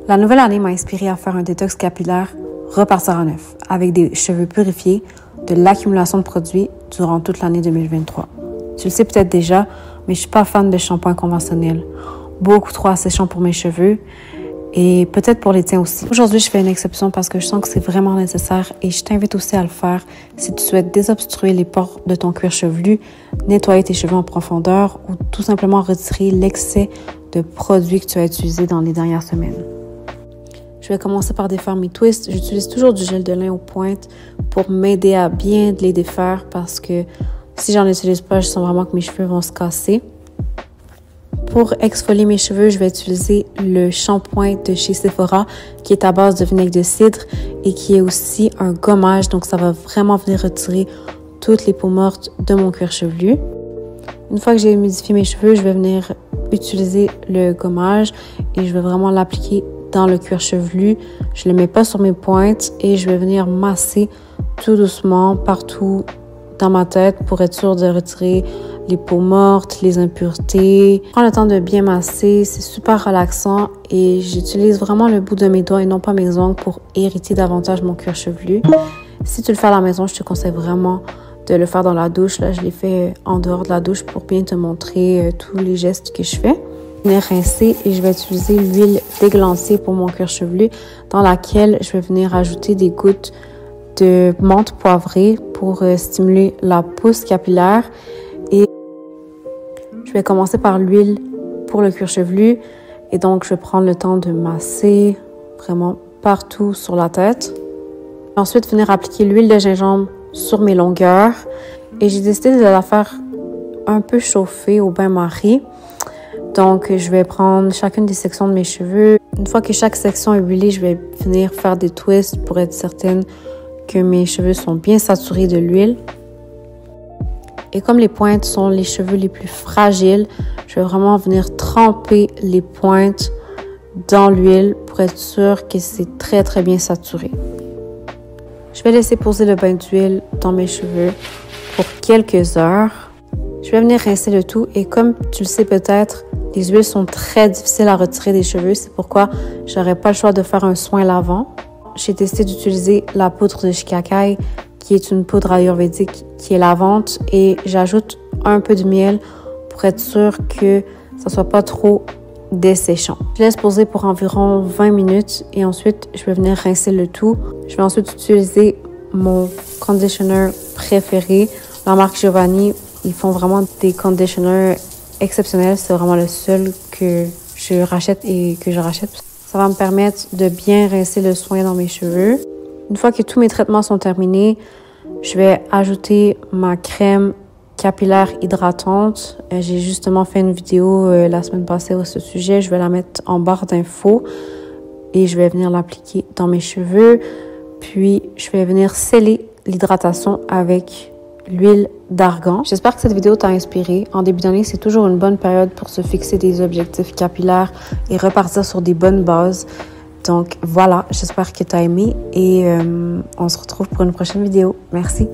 La nouvelle année m'a inspirée à faire un détox capillaire repartir à neuf, avec des cheveux purifiés, de l'accumulation de produits durant toute l'année 2023. Tu le sais peut-être déjà, mais je suis pas fan de shampoing conventionnel. Beaucoup trop asséchant pour mes cheveux et peut-être pour les tiens aussi. Aujourd'hui, je fais une exception parce que je sens que c'est vraiment nécessaire et je t'invite aussi à le faire si tu souhaites désobstruer les pores de ton cuir chevelu, nettoyer tes cheveux en profondeur ou tout simplement retirer l'excès de produits que tu as utilisés dans les dernières semaines. Je vais commencer par défaire mes twists. J'utilise toujours du gel de lin aux pointes pour m'aider à bien les défaire parce que si j'en utilise pas, je sens vraiment que mes cheveux vont se casser. Pour exfolier mes cheveux, je vais utiliser le shampoing de chez Sephora qui est à base de vinaigre de cidre et qui est aussi un gommage. Donc, ça va vraiment venir retirer toutes les peaux mortes de mon cuir chevelu. Une fois que j'ai humidifié mes cheveux, je vais venir utiliser le gommage et je vais vraiment l'appliquer dans le cuir chevelu. Je le mets pas sur mes pointes et je vais venir masser tout doucement partout dans ma tête pour être sûre de retirer les peaux mortes, les impuretés. Prends le temps de bien masser, c'est super relaxant et j'utilise vraiment le bout de mes doigts et non pas mes ongles pour irriter davantage mon cuir chevelu. Si tu le fais à la maison, je te conseille vraiment de le faire dans la douche. Là, je l'ai fait en dehors de la douche pour bien te montrer tous les gestes que je fais. Je vais rincer et je vais utiliser l'huile déglancée pour mon cuir chevelu dans laquelle je vais venir ajouter des gouttes de menthe poivrée pour stimuler la pousse capillaire. Et je vais commencer par l'huile pour le cuir chevelu et donc je vais prendre le temps de masser vraiment partout sur la tête. Ensuite, venir appliquer l'huile de gingembre sur mes longueurs et j'ai décidé de la faire un peu chauffer au bain-marie. Donc, je vais prendre chacune des sections de mes cheveux. Une fois que chaque section est huilée, je vais venir faire des twists pour être certaine que mes cheveux sont bien saturés de l'huile. Et comme les pointes sont les cheveux les plus fragiles, je vais vraiment venir tremper les pointes dans l'huile pour être sûre que c'est très, très bien saturé. Je vais laisser poser le bain d'huile dans mes cheveux pour quelques heures. Je vais venir rincer le tout et comme tu le sais peut-être, les huiles sont très difficiles à retirer des cheveux. C'est pourquoi j'aurais pas le choix de faire un soin lavant. J'ai décidé d'utiliser la poudre de shikakai qui est une poudre ayurvédique qui est lavante et j'ajoute un peu de miel pour être sûre que ça soit pas trop desséchant. Je laisse poser pour environ 20 minutes et ensuite je vais venir rincer le tout. Je vais ensuite utiliser mon conditioner préféré, la marque Giovanni. Ils font vraiment des conditionners exceptionnels. C'est vraiment le seul que je rachète et que je rachète. Ça va me permettre de bien rincer le soin dans mes cheveux. Une fois que tous mes traitements sont terminés, je vais ajouter ma crème capillaire hydratante. J'ai justement fait une vidéo la semaine passée à ce sujet. Je vais la mettre en barre d'infos et je vais venir l'appliquer dans mes cheveux. Puis, je vais venir sceller l'hydratation avec l'huile d'argan. J'espère que cette vidéo t'a inspiré. En début d'année, c'est toujours une bonne période pour se fixer des objectifs capillaires et repartir sur des bonnes bases. Donc voilà, j'espère que tu as aimé et on se retrouve pour une prochaine vidéo. Merci.